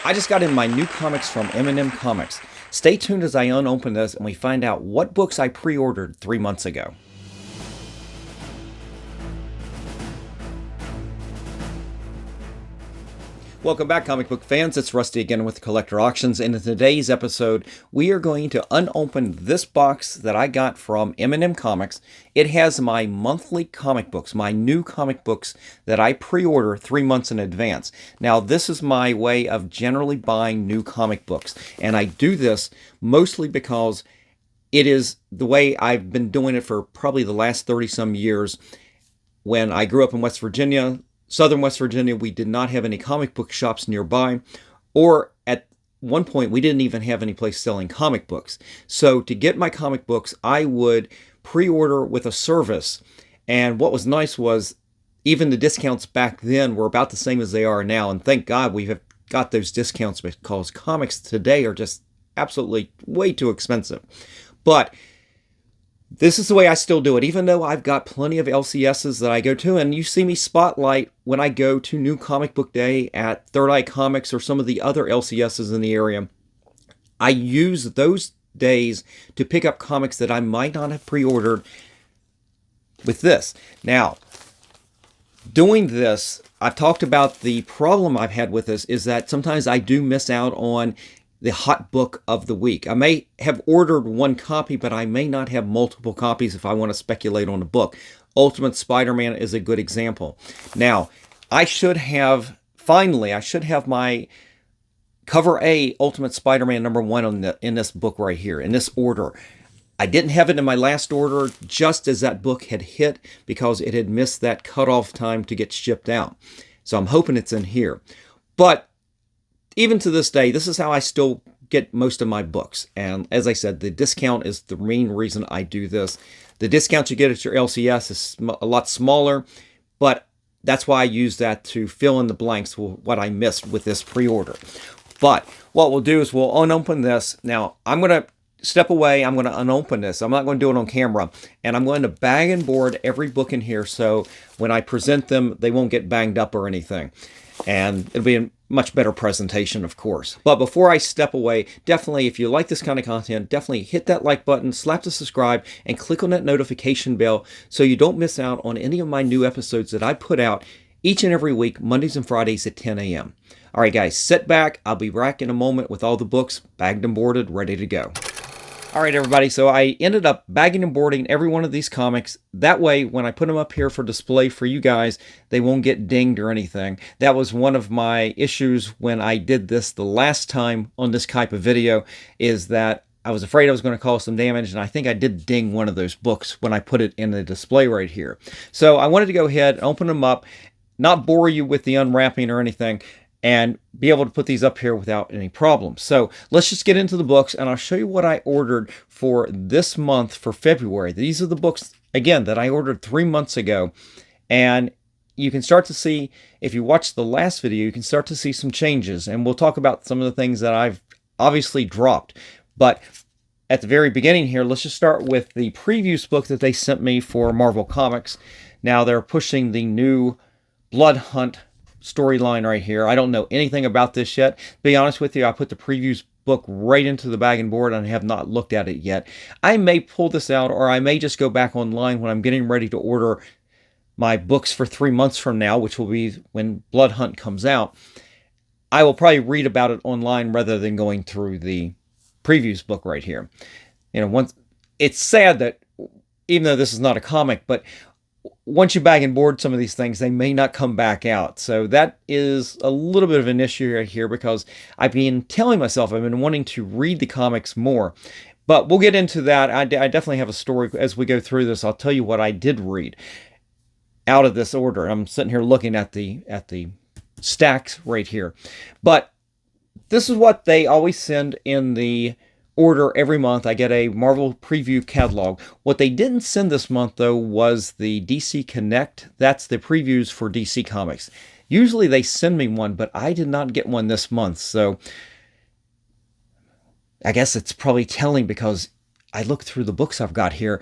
I just got in my new comics from M&M Comics. Stay tuned as I unopen this and we find out what books I pre-ordered 3 months ago. Welcome back, comic book fans. It's Rusty again with Collector Auctions, and in today's episode, we are going to unopen this box that I got from M&M Comics. It has my monthly comic books, my new comic books that I pre-order 3 months in advance. Now, this is my way of generally buying new comic books, and I do this mostly because it is the way I've been doing it for probably the last 30-some years. When I grew up in West Virginia, Southern West Virginia, we did not have any comic book shops nearby, or at one point we didn't even have any place selling comic books. So to get my comic books, I would pre-order with a service. And what was nice was even the discounts back then were about the same as they are now. And thank God we have got those discounts because comics today are just absolutely way too expensive. But this is the way I still do it, even though I've got plenty of LCSs that I go to, and you see me spotlight when I go to New Comic Book Day at Third Eye Comics or some of the other LCSs in the area. I use those days to pick up comics that I might not have pre-ordered with this. Now, doing this, I've talked about the problem I've had with this is that sometimes I do miss out on the hot book of the week. I may have ordered one copy, but I may not have multiple copies if I want to speculate on a book. Ultimate Spider-Man is a good example. Now, I should have my cover A Ultimate Spider-Man #1 in this book right here, in this order. I didn't have it in my last order just as that book had hit because it had missed that cutoff time to get shipped out. So I'm hoping it's in here. But even to this day, this is how I still get most of my books. And as I said, the discount is the main reason I do this. The discount you get at your LCS is a lot smaller, but that's why I use that to fill in the blanks for what I missed with this pre-order. But what we'll do is we'll unopen this. Now, I'm going to step away. I'm going to unopen this. I'm not going to do it on camera. And I'm going to bag and board every book in here so when I present them, they won't get banged up or anything. And it'll be a much better presentation, of course. But before I step away, definitely, if you like this kind of content, definitely hit that like button, slap the subscribe, and click on that notification bell so you don't miss out on any of my new episodes that I put out each and every week, Mondays and Fridays at 10 a.m. All right, guys, sit back. I'll be back in a moment with all the books bagged and boarded, ready to go. All right, everybody, so I ended up bagging and boarding every one of these comics. That way, when I put them up here for display for you guys, they won't get dinged or anything. That was one of my issues when I did this the last time on this type of video, is that I was afraid I was going to cause some damage, and I think I did ding one of those books when I put it in the display right here. So I wanted to go ahead and open them up, not bore you with the unwrapping or anything, and be able to put these up here without any problems. So let's just get into the books, and I'll show you what I ordered for this month for February. These are the books, again, that I ordered 3 months ago. And you can start to see, if you watched the last video, you can start to see some changes. And we'll talk about some of the things that I've obviously dropped. But at the very beginning here, let's just start with the previews book that they sent me for Marvel Comics. Now they're pushing the new Blood Hunt storyline right here. I don't know anything about this yet. To be honest with you, I put the previews book right into the bag and board and I have not looked at it yet. I may pull this out, or I may just go back online when I'm getting ready to order my books for 3 months from now, which will be when Blood Hunt comes out. I will probably read about it online rather than going through the previews book right here. You know, it's sad that even though this is not a comic, but once you bag and board some of these things, they may not come back out. So that is a little bit of an issue right here because I've been telling myself I've been wanting to read the comics more. But we'll get into that. I definitely have a story as we go through this. I'll tell you what I did read out of this order. I'm sitting here looking at the stacks right here. But this is what they always send in the order every month. I get a Marvel preview catalog. What they didn't send this month, though, was the DC Connect. That's the previews for DC Comics. Usually they send me one, but I did not get one this month. So I guess it's probably telling because I look through the books I've got here.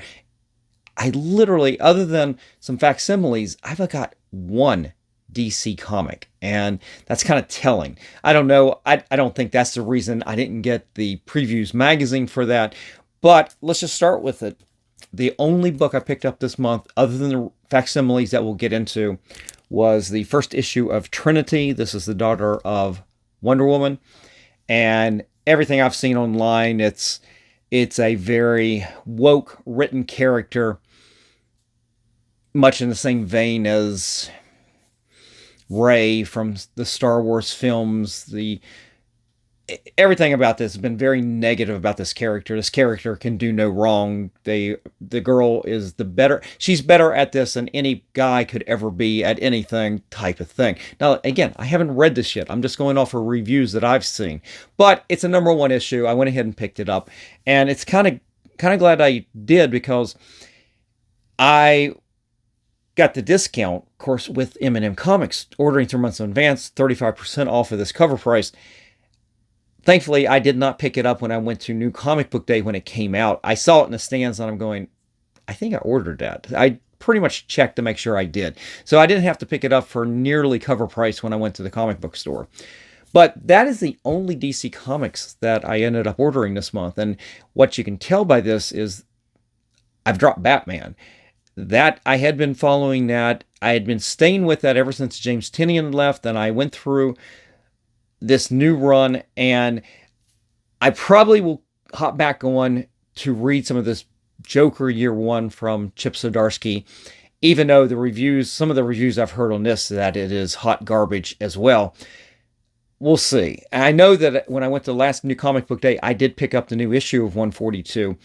I literally, other than some facsimiles, I've got one DC comic, and that's kind of telling. I don't know. I don't think that's the reason I didn't get the Previews magazine for that, but let's just start with it. The only book I picked up this month, other than the facsimiles that we'll get into, was the first issue of Trinity. This is the daughter of Wonder Woman, and everything I've seen online, it's a very woke written character, much in the same vein as Rey from the Star Wars films. Everything about this has been very negative about this character. This character can do no wrong. The girl is she's better at this than any guy could ever be at anything, type of thing. Now, again, I haven't read this yet. I'm just going off of reviews that I've seen. But it's a #1 issue. I went ahead and picked it up. And it's kind of glad I did, because I got the discount, of course, with M&M Comics, ordering 3 months in advance, 35% off of this cover price. Thankfully, I did not pick it up when I went to New Comic Book Day when it came out. I saw it in the stands and I'm going, I think I ordered that. I pretty much checked to make sure I did. So I didn't have to pick it up for nearly cover price when I went to the comic book store. But that is the only DC Comics that I ended up ordering this month. And what you can tell by this is I've dropped Batman. That I had been following that. I had been staying with that ever since James Tynion left. And I went through this new run, and I probably will hop back on to read some of this Joker Year One from Chip Zdarsky, even though some of the reviews I've heard on this, that it is hot garbage as well. We'll see. I know that when I went to the last New Comic Book Day, I did pick up the new issue of 142,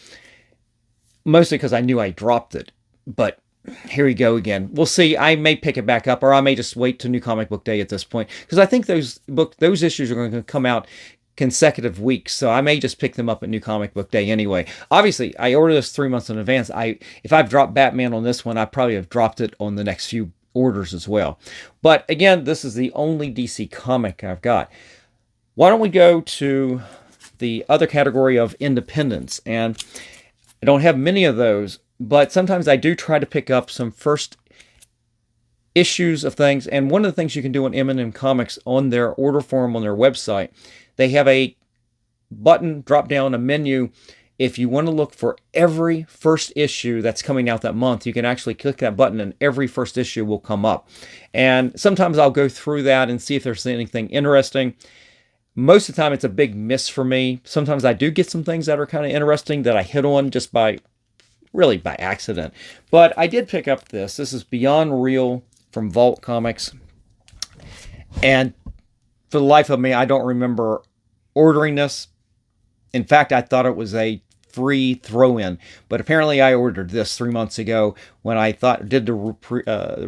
mostly because I knew I dropped it. But here we go again. We'll see. I may pick it back up, or I may just wait to New Comic Book Day at this point, because I think those issues are going to come out consecutive weeks, so I may just pick them up at New Comic Book Day anyway. Obviously, I ordered this 3 months in advance. If I've dropped Batman on this one, I probably have dropped it on the next few orders as well. But again, this is the only DC comic I've got. Why don't we go to the other category of independents? And I don't have many of those, but sometimes I do try to pick up some first issues of things. And one of the things you can do on M&M Comics, on their order form on their website, they have a button, drop down a menu. If you want to look for every first issue that's coming out that month, you can actually click that button and every first issue will come up. And sometimes I'll go through that and see if there's anything interesting. Most of the time it's a big miss for me. Sometimes I do get some things that are kind of interesting that I hit on just by accident. But I did pick up this. This is Beyond Real from Vault Comics. And for the life of me, I don't remember ordering this. In fact, I thought it was a free throw-in. But apparently I ordered this 3 months ago when I did the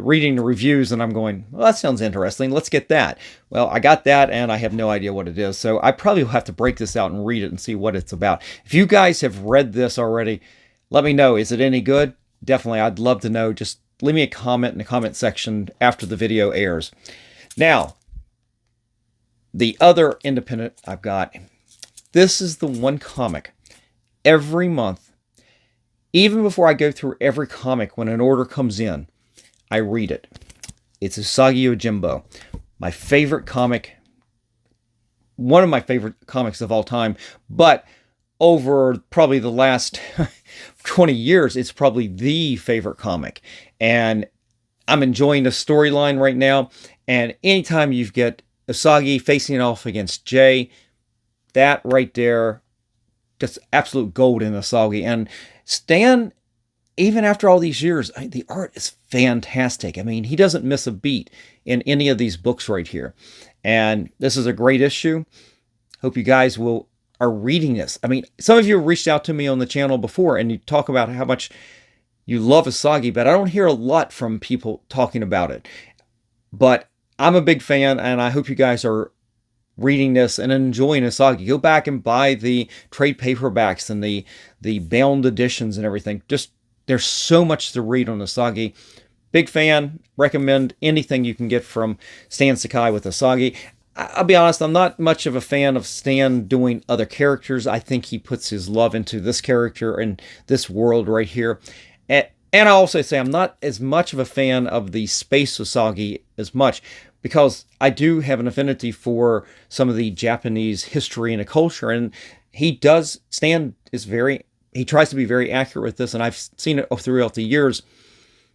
reading the reviews, and I'm going, well, that sounds interesting. Let's get that. Well, I got that, and I have no idea what it is. So I probably will have to break this out and read it and see what it's about. If you guys have read this already, let me know. Is it any good? Definitely, I'd love to know. Just leave me a comment in the comment section after the video airs. Now, the other independent I've got. This is the one comic every month, even before I go through every comic, when an order comes in, I read it. It's Usagi Yojimbo, my favorite comic, one of my favorite comics of all time, but over probably the last 20 years, it's probably the favorite comic. And I'm enjoying the storyline right now. And anytime you get Usagi facing off against Jay, that right there, just absolute gold in Usagi. And Stan, even after all these years, the art is fantastic. I mean, he doesn't miss a beat in any of these books right here. And this is a great issue. Hope you guys are reading this. I mean, some of you reached out to me on the channel before and you talk about how much you love Usagi, but I don't hear a lot from people talking about it. But I'm a big fan, and I hope you guys are reading this and enjoying Usagi. Go back and buy the trade paperbacks and the bound editions and everything. Just, there's so much to read on Usagi. Big fan. Recommend anything you can get from Stan Sakai with Usagi. I'll be honest, I'm not much of a fan of Stan doing other characters. I think he puts his love into this character and this world right here. And I also say I'm not as much of a fan of the Space Usagi as much because I do have an affinity for some of the Japanese history and culture. And Stan is he tries to be very accurate with this. And I've seen it throughout the years.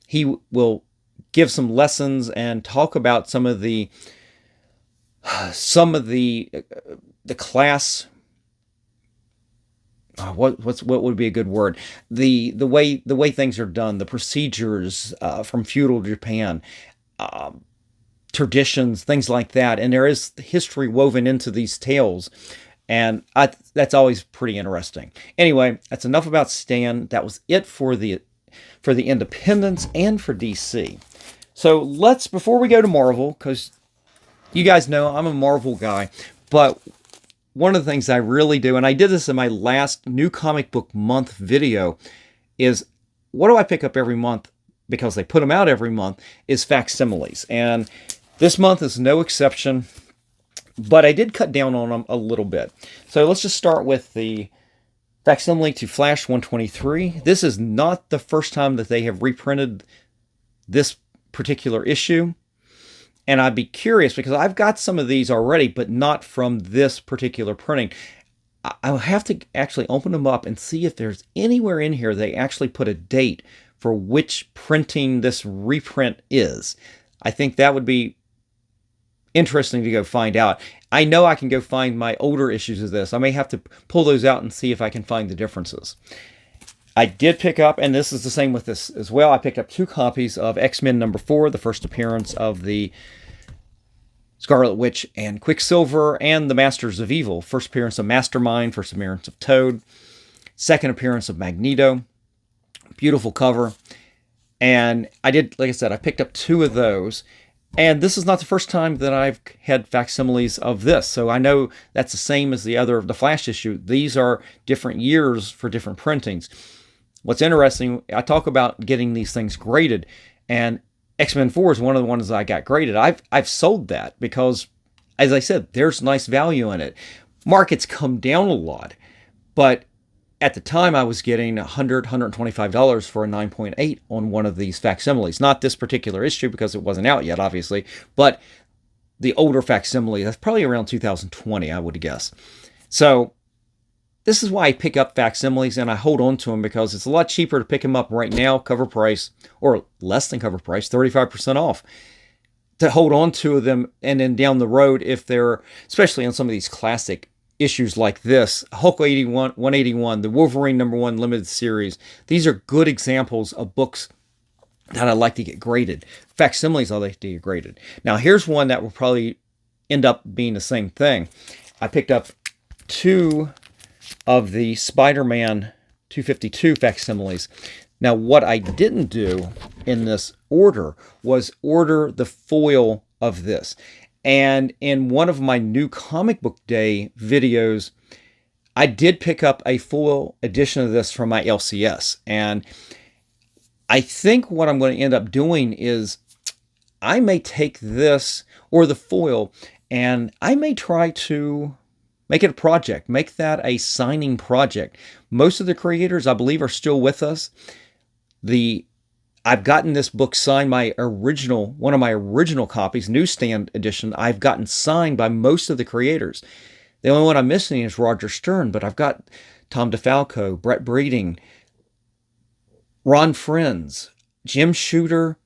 He will give some lessons and talk about the class. What would be a good word? The way things are done, the procedures from feudal Japan, traditions, things like that, and there is history woven into these tales, and that's always pretty interesting. Anyway, that's enough about Stan. That was it for the Independents and for DC. So before we go to Marvel, because you guys know I'm a Marvel guy, but one of the things I really do, and I did this in my last New Comic Book Month video, is what do I pick up every month, because they put them out every month, is facsimiles. And this month is no exception, but I did cut down on them a little bit. So let's just start with the facsimile to Flash 123. This is not the first time that they have reprinted this particular issue. And I'd be curious because I've got some of these already, but not from this particular printing. I'll have to actually open them up and see if there's anywhere in here they actually put a date for which printing this reprint is. I think that would be interesting to go find out. I know I can go find my older issues of this. I may have to pull those out and see if I can find the differences. I did pick up, and this is the same with this as well, I picked up 2 copies of X-Men #4, the first appearance of the Scarlet Witch and Quicksilver, and the Masters of Evil. First appearance of Mastermind, first appearance of Toad, second appearance of Magneto. Beautiful cover. And like I said, I picked up 2 of those. And this is not the first time that I've had facsimiles of this. So I know that's the same as the Flash issue. These are different years for different printings. What's interesting, I talk about getting these things graded, and X-Men 4 is one of the ones I got graded. I've sold that because, as I said, there's nice value in it. Market's come down a lot, but at the time I was getting $125 for a 9.8 on one of these facsimiles. Not this particular issue because it wasn't out yet, obviously, but the older facsimile, that's probably around 2020, I would guess. So this is why I pick up facsimiles and I hold on to them, because it's a lot cheaper to pick them up right now, cover price, or less than cover price, 35% off, to hold on to them. And then down the road, if they're, especially on some of these classic issues like this, Hulk 181, the Wolverine #1 limited series, these are good examples of books that I like to get graded. Facsimiles I like to get graded. Now here's one that will probably end up being the same thing. I picked up 2 of the Spider-Man 252 facsimiles. Now, what I didn't do in this order was order the foil of this. And in one of my New Comic Book Day videos, I did pick up a foil edition of this from my LCS. And I think what I'm going to end up doing is I may take this or the foil and I may try to make it a project, make that a signing project. Most of the creators, I believe, are still with us. I've gotten this book signed, one of my original copies, newsstand edition, I've gotten signed by most of the creators. The only one I'm missing is Roger Stern, but I've got Tom DeFalco, Brett Breeding, Ron Friends, Jim Shooter,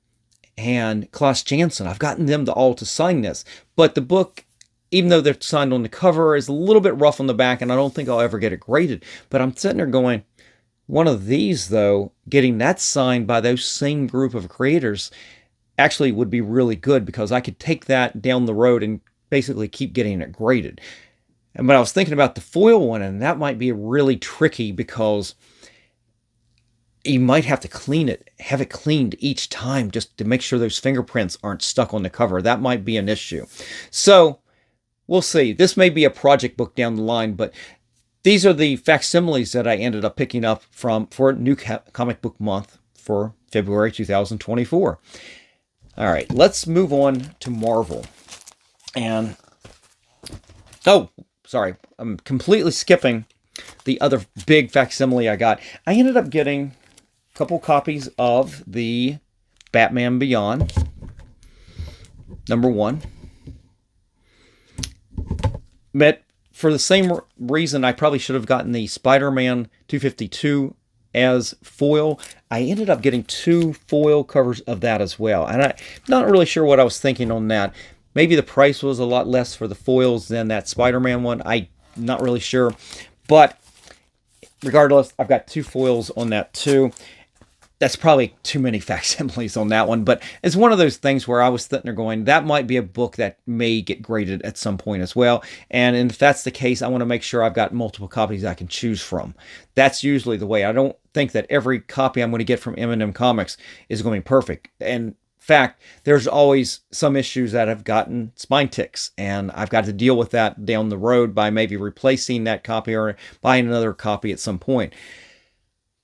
and Klaus Janson. I've gotten them all to sign this. But the book, even though they're signed on the cover, is a little bit rough on the back, and I don't think I'll ever get it graded. But I'm sitting there going, one of these, though, getting that signed by those same group of creators actually would be really good, because I could take that down the road and basically keep getting it graded. But I was thinking about the foil one, and that might be really tricky because you might have to clean it, have it cleaned each time just to make sure those fingerprints aren't stuck on the cover. That might be an issue. So we'll see. This may be a project book down the line, but these are the facsimiles that I ended up picking up for New Comic Book Month for February 2024. All right, let's move on to Marvel. And, oh, sorry, I'm completely skipping the other big facsimile I got. I ended up getting couple copies of the Batman Beyond #1. But for the same reason, I probably should have gotten the Spider-Man 252 as foil. I ended up getting 2 foil covers of that as well. And I'm not really sure what I was thinking on that. Maybe the price was a lot less for the foils than that Spider-Man one. I'm not really sure. But regardless, I've got 2 foils on that too. That's probably too many facsimiles on that one, but it's one of those things where I was sitting there going, that might be a book that may get graded at some point as well. And if that's the case, I want to make sure I've got multiple copies I can choose from. That's usually the way. I don't think that every copy I'm going to get from M&M Comics is going to be perfect. In fact, there's always some issues that have gotten spine ticks, and I've got to deal with that down the road by maybe replacing that copy or buying another copy at some point.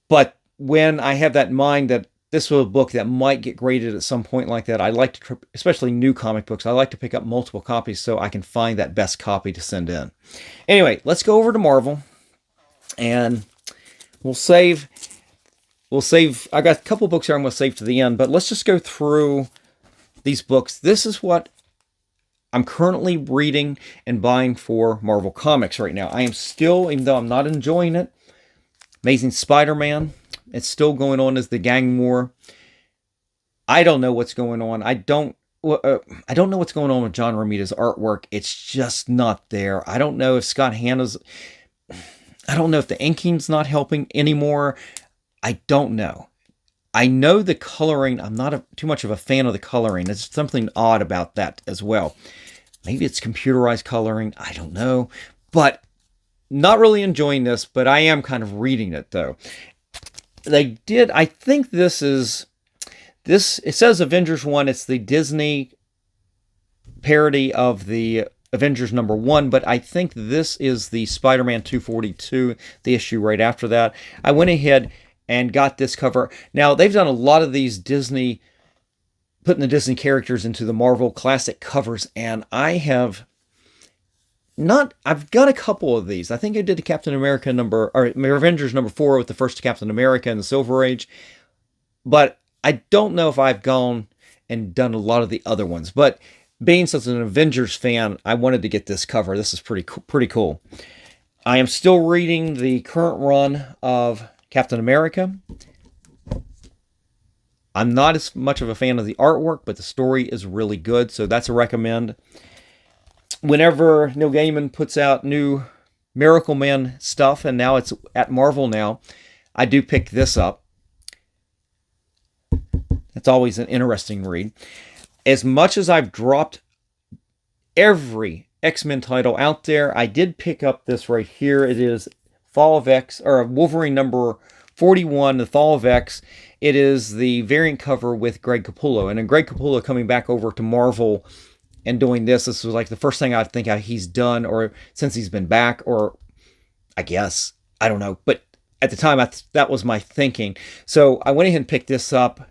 But when I have that in mind that this was a book that might get graded at some point like that, I like to, especially new comic books, I like to pick up multiple copies so I can find that best copy to send in. Anyway, let's go over to Marvel, and we'll save. I got a couple books here I'm going to save to the end, but let's just go through these books. This is what I'm currently reading and buying for Marvel Comics right now. I am still, even though I'm not enjoying it, Amazing Spider-Man. It's still going on as the gang war. I don't know what's going on. I don't know what's going on with John Romita's artwork. It's just not there. I don't know if Scott Hanna's... I don't know if the inking's not helping anymore. I don't know. I know the coloring. I'm not too much of a fan of the coloring. There's something odd about that as well. Maybe it's computerized coloring. I don't know. But not really enjoying this, but I am kind of reading it, though. I think it says Avengers 1. It's the Disney parody of the Avengers #1, but I think this is the Spider-Man 242, the issue right after that. I went ahead and got this cover. Now, they've done a lot of these Disney, putting the Disney characters into the Marvel classic covers, and I've got a couple of these. I think I did the Captain America Avengers #4 with the first Captain America in the Silver Age. But I don't know if I've gone and done a lot of the other ones. But being such an Avengers fan, I wanted to get this cover. This is pretty cool. I am still reading the current run of Captain America. I'm not as much of a fan of the artwork, but the story is really good, so that's a recommend. Whenever Neil Gaiman puts out new Miracle Man stuff, and now it's at Marvel now, I do pick this up. It's always an interesting read. As much as I've dropped every X-Men title out there, I did pick up this right here. It is Fall of X, or Wolverine #41, The Fall of X. It is the variant cover with Greg Capullo. And then Greg Capullo coming back over to Marvel and doing this was like the first thing I think he's done, or since he's been back, or I guess, I don't know. But at the time, that was my thinking. So I went ahead and picked this up.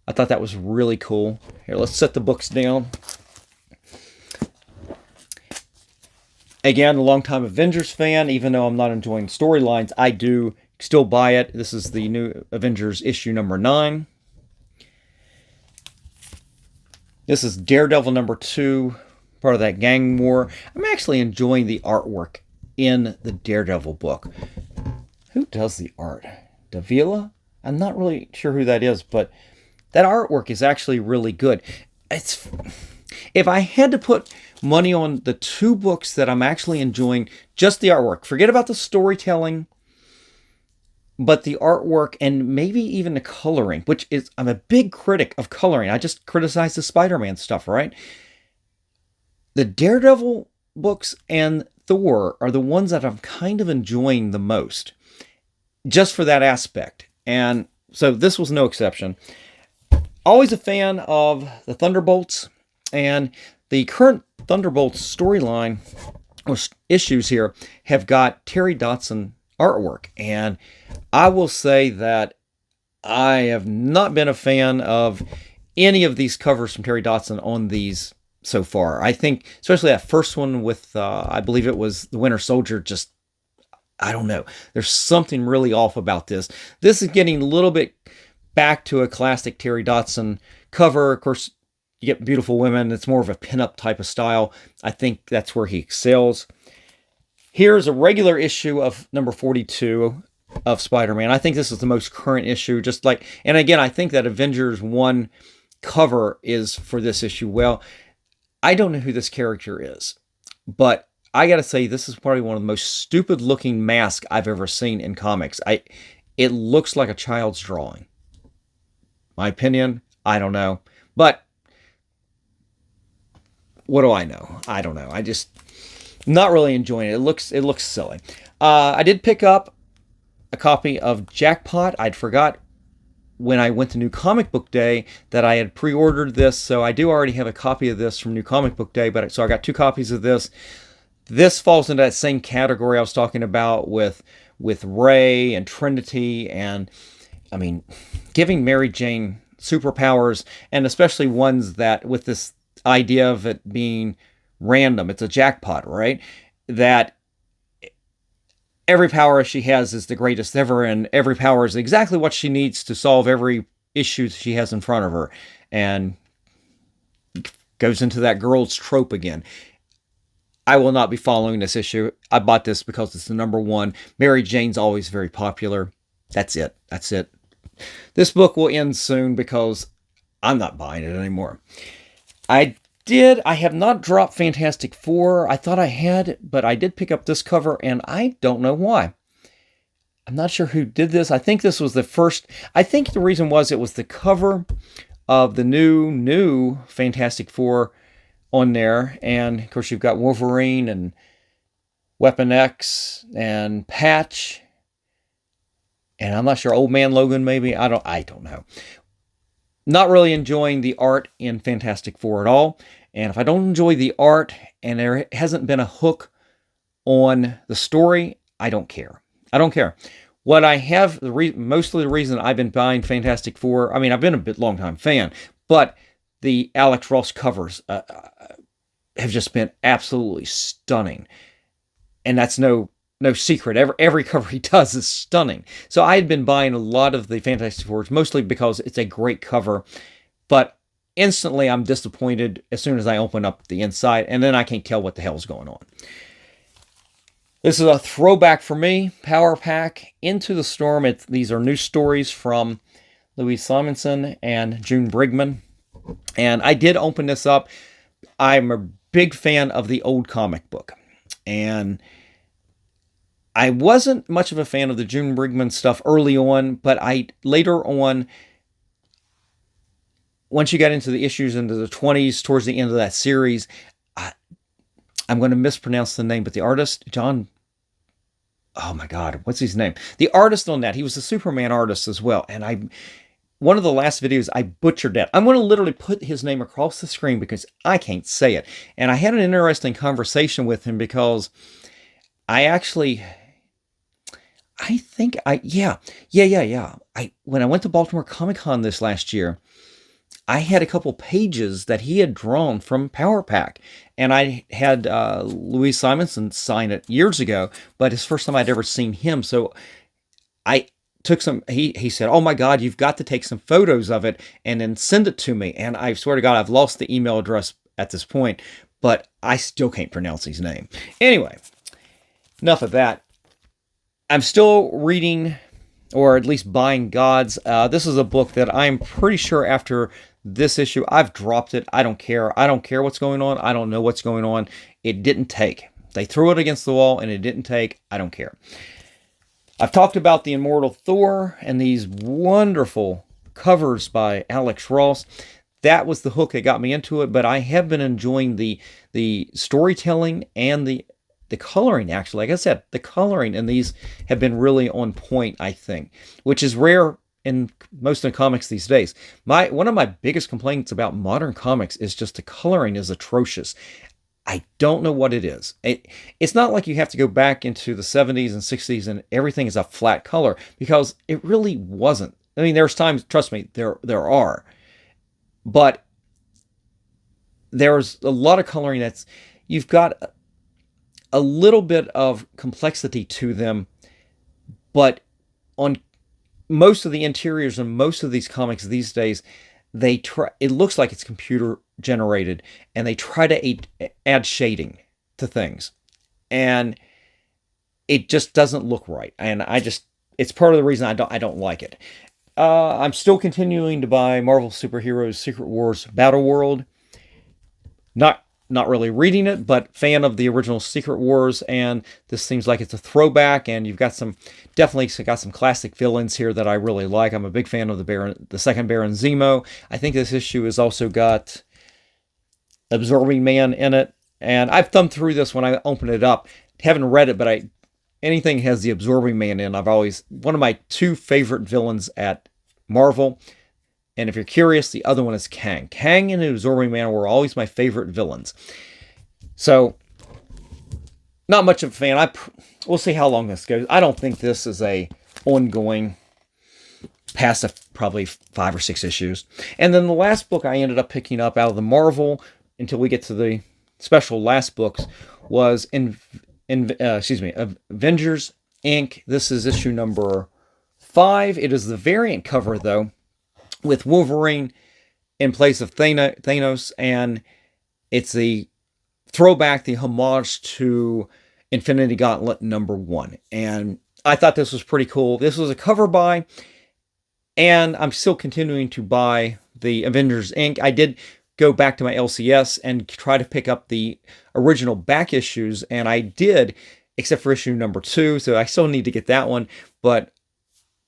I thought that was really cool. Here, let's set the books down. Again, a longtime Avengers fan, even though I'm not enjoying storylines, I do still buy it. This is the new Avengers issue #9. This is Daredevil #2, part of that gang war. I'm actually enjoying the artwork in the Daredevil book. Who does the art? Davila? I'm not really sure who that is, but that artwork is actually really good. If I had to put money on the 2 books that I'm actually enjoying, just the artwork. Forget about the storytelling, but the artwork and maybe even the coloring, which is, I'm a big critic of coloring. I just criticize the Spider-Man stuff, right? The Daredevil books and Thor are the ones that I'm kind of enjoying the most, just for that aspect. And so this was no exception. Always a fan of the Thunderbolts, and the current Thunderbolts storyline or issues here have got Terry Dodson artwork, and I will say that I have not been a fan of any of these covers from Terry Dodson on these so far. I think especially that first one with I believe it was the Winter Soldier, just I don't know. There's something really off about this. This is getting a little bit back to a classic Terry Dodson cover. Of course, you get beautiful women. It's more of a pinup type of style. I think that's where he excels. Here's a regular issue of number 42 of Spider-Man. I think this is the most current issue. Just like, and again, I think that Avengers 1 cover is for this issue. Well, I don't know who this character is, but I gotta say, this is probably one of the most stupid looking masks I've ever seen in comics. It looks like a child's drawing. My opinion, I don't know. But what do I know? I don't know. I just not really enjoying it. It looks silly. I did pick up a copy of Jackpot. I'd forgot when I went to New Comic Book Day that I had pre-ordered this, so I do already have a copy of this from New Comic Book Day. But so I got 2 copies of this. This falls into that same category I was talking about with Ray and Trinity, and I mean, giving Mary Jane superpowers, and especially ones that with this idea of it being random. It's a jackpot, right? That every power she has is the greatest ever, and every power is exactly what she needs to solve every issue she has in front of her, and goes into that girl's trope again. I will not be following this issue. I bought this because it's the number 1. Mary Jane's always very popular. That's it. That's it. This book will end soon because I'm not buying it anymore. I have not dropped Fantastic Four. I thought I had, but I did pick up this cover, and I don't know why. I'm not sure who did this. I think this was the first. I think the reason was it was the cover of the new Fantastic Four on there, and of course you've got Wolverine and Weapon X and Patch, and I'm not sure, Old Man Logan maybe. I don't know. Not really enjoying the art in Fantastic Four at all. And if I don't enjoy the art and there hasn't been a hook on the story, I don't care. I don't care. What I have, mostly the reason I've been buying Fantastic Four, I mean, I've been a long time fan, but the Alex Ross covers have just been absolutely stunning. And that's no secret. Every cover he does is stunning. So I had been buying a lot of the Fantastic Fours, mostly because it's a great cover. But instantly I'm disappointed as soon as I open up the inside, and then I can't tell what the hell's going on. This is a throwback for me. Power Pack, Into the Storm. These are new stories from Louise Simonson and June Brigman. And I did open this up. I'm a big fan of the old comic book. And I wasn't much of a fan of the June Brigman stuff early on, but later on, once you got into the issues into the 20s, towards the end of that series, I'm going to mispronounce the name, but the artist, oh my God, what's his name? The artist on that, he was a Superman artist as well. And one of the last videos, I butchered that. I'm going to literally put his name across the screen because I can't say it. And I had an interesting conversation with him because when I went to Baltimore Comic Con this last year, I had a couple pages that he had drawn from Power Pack, and I had Louise Simonson sign it years ago, but it's the first time I'd ever seen him. So I took some, he said, "Oh my God, you've got to take some photos of it and then send it to me." And I swear to God, I've lost the email address at this point, but I still can't pronounce his name. Anyway, enough of that. I'm still reading, or at least buying Gods. This is a book that I'm pretty sure after this issue, I've dropped it. I don't care. I don't care what's going on. I don't know what's going on. It didn't take. They threw it against the wall and it didn't take. I don't care. I've talked about the Immortal Thor and these wonderful covers by Alex Ross. That was the hook that got me into it, but I have been enjoying the storytelling and the coloring, actually. Like I said, the coloring in these have been really on point, I think, which is rare in most of the comics these days. One of my biggest complaints about modern comics is just the coloring is atrocious. I don't know what it is. It's not like you have to go back into the 70s and 60s and everything is a flat color, because it really wasn't. I mean, there's times, trust me, there are. But there's a lot of coloring you've got a little bit of complexity to them, but on most of the interiors and most of these comics these days, it looks like it's computer generated, and they try to add shading to things, and it just doesn't look right. And it's part of the reason I don't like it. I'm still continuing to buy Marvel Superheroes Secret Wars Battle World. Not really reading it, but fan of the original Secret Wars, and this seems like it's a throwback, and you've got definitely got some classic villains here that I really like. I'm a big fan of the second Baron Zemo. I think this issue has also got Absorbing Man in it, and I've thumbed through this when I open it up. Haven't read it, but anything has the Absorbing Man in, one of my two favorite villains at Marvel. And if you're curious, the other one is Kang. Kang and the Absorbing Man were always my favorite villains. So, not much of a fan. We'll see how long this goes. I don't think this is a ongoing, past probably 5 or 6 issues. And then the last book I ended up picking up out of the Marvel, until we get to the special last books, was Avengers Inc. This is issue number 5. It is the variant cover, though, with Wolverine in place of Thanos, and it's the throwback, the homage to Infinity Gauntlet number 1. And I thought this was pretty cool. This was a cover buy, and I'm still continuing to buy the Avengers Inc. I did go back to my LCS and try to pick up the original back issues, and I did, except for issue number 2, so I still need to get that one, but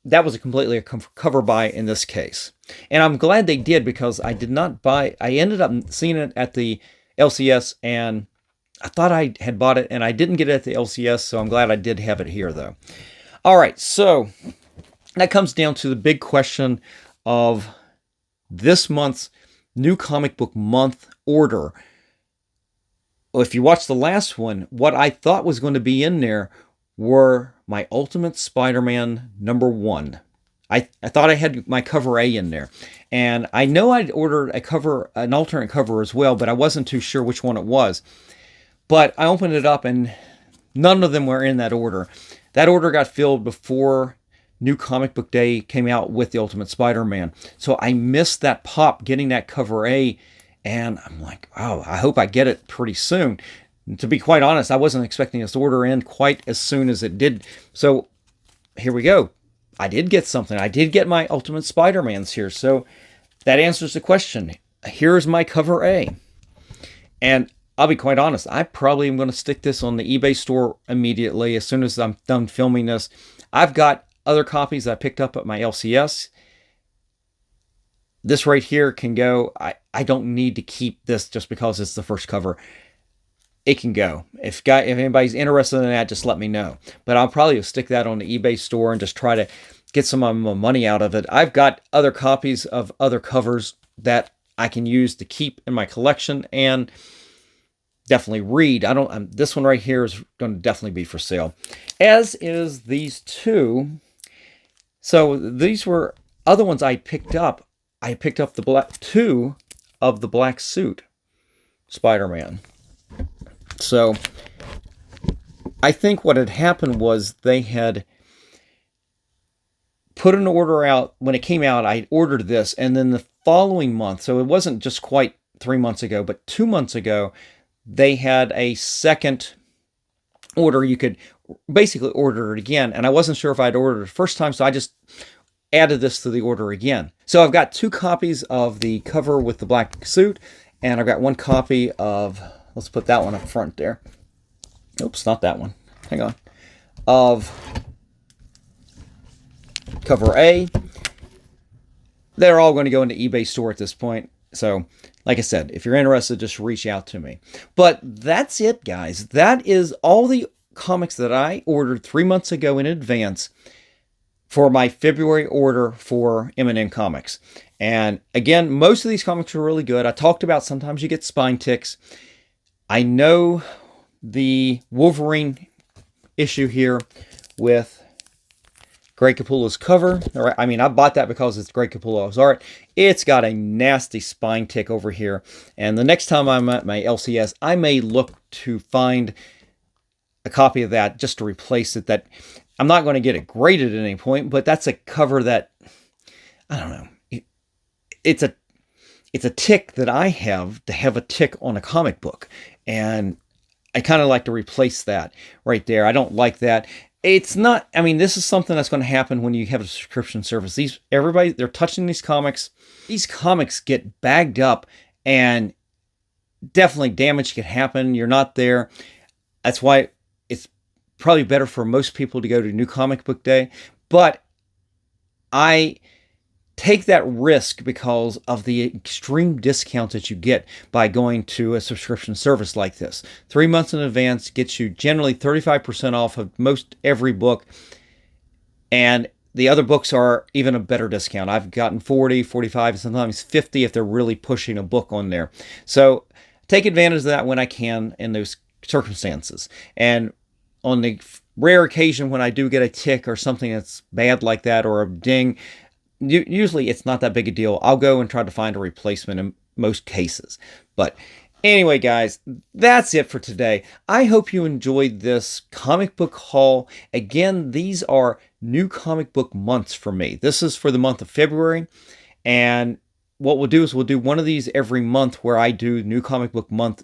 that was completely a cover buy in this case. And I'm glad they did, because I did not buy... I ended up seeing it at the LCS, and I thought I had bought it, and I didn't get it at the LCS, so I'm glad I did have it here, though. All right, so that comes down to the big question of this month's new comic book month order. Well, if you watched the last one, what I thought was going to be in there were my Ultimate Spider-Man number 1. I thought I had my cover A in there. And I know I'd ordered an alternate cover as well, but I wasn't too sure which one it was. But I opened it up, and none of them were in that order. That order got filled before New Comic Book Day came out with the Ultimate Spider-Man. So I missed that pop, getting that cover A, and I'm like, wow, I hope I get it pretty soon. And to be quite honest, I wasn't expecting this order in quite as soon as it did. So here we go. I did get something. I did get my Ultimate Spider-Mans here. So that answers the question. Here's my cover A. And I'll be quite honest, I probably am going to stick this on the eBay store immediately as soon as I'm done filming this. I've got other copies that I picked up at my LCS. This right here can go. I don't need to keep this just because it's the first cover. It can go. If anybody's interested in that, just let me know. But I'll probably stick that on the eBay store and just try to get some of my money out of it. I've got other copies of other covers that I can use to keep in my collection and definitely read. This one right here is going to definitely be for sale, as is these two. So these were other ones I picked up. I picked up two of the black suit Spider-Man. So I think what had happened was they had put an order out. When it came out, I ordered this, and then the following month, so it wasn't just quite 3 months ago, but 2 months ago, they had a second order. You could basically order it again, and I wasn't sure if I'd ordered it the first time, so I just added this to the order again. So I've got 2 copies of the cover with the black suit, and I've got 1 copy of, let's put that one up front there. Oops, not that one. Hang on. Of cover A. They're all going to go into eBay store at this point. So, like I said, if you're interested, just reach out to me. But that's it, guys. That is all the comics that I ordered 3 months ago in advance for my February order for M&M Comics. And again, most of these comics are really good. I talked about sometimes you get spine ticks. I know the Wolverine issue here with Greg Capullo's cover. I mean, I bought that because it's Greg Capullo's art. It's got a nasty spine tick over here. And the next time I'm at my LCS, I may look to find a copy of that just to replace it. That I'm not going to get it graded at any point, but that's a cover that, I don't know. It's a tick that I have to have a tick on a comic book. And I kind of like to replace that right there. I don't like that. It's not, I mean, this is something that's going to happen when you have a subscription service. Everybody, they're touching these comics. These comics get bagged up and definitely damage can happen. You're not there. That's why it's probably better for most people to go to New Comic Book Day. But I take that risk because of the extreme discounts that you get by going to a subscription service like this. 3 months in advance gets you generally 35% off of most every book. And the other books are even a better discount. I've gotten 40, 45, sometimes 50 if they're really pushing a book on there. So take advantage of that when I can in those circumstances. And on the rare occasion when I do get a tick or something that's bad like that, or a ding, usually it's not that big a deal. I'll go and try to find a replacement in most cases. But anyway, guys, that's it for today. I hope you enjoyed this comic book haul. Again, these are new comic book months for me. This is for the month of February. And what we'll do is we'll do one of these every month where I do new comic book month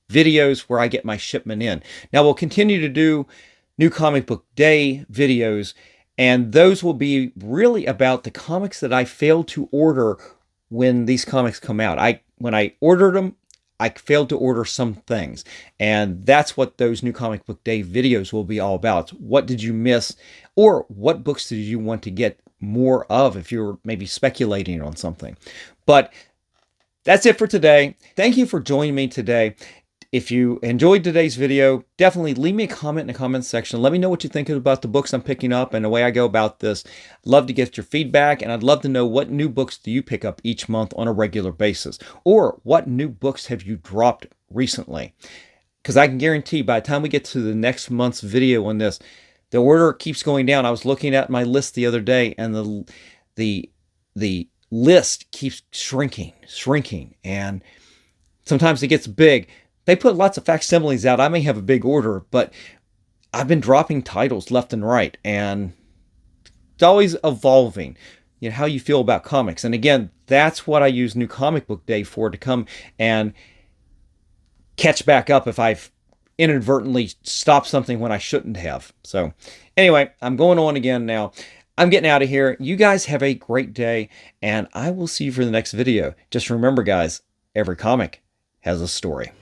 videos where I get my shipment in. Now, we'll continue to do new comic book day videos, and those will be really about the comics that I failed to order when these comics come out. When I ordered them, I failed to order some things. And that's what those New Comic Book Day videos will be all about. What did you miss? Or what books did you want to get more of if you're maybe speculating on something? But that's it for today. Thank you for joining me today. If you enjoyed today's video, definitely leave me a comment in the comments section. Let me know what you think about the books I'm picking up and the way I go about this. I'd love to get your feedback, and I'd love to know what new books do you pick up each month on a regular basis, or what new books have you dropped recently? Because I can guarantee by the time we get to the next month's video on this, the order keeps going down. I was looking at my list the other day, and the list keeps shrinking, and sometimes it gets big. They put lots of facsimiles out. I may have a big order, but I've been dropping titles left and right, and it's always evolving, you know, how you feel about comics. And again, that's what I use New Comic Book Day for, to come and catch back up if I've inadvertently stopped something when I shouldn't have. So anyway, I'm going on again now. I'm getting out of here. You guys have a great day, and I will see you for the next video. Just remember, guys, every comic has a story.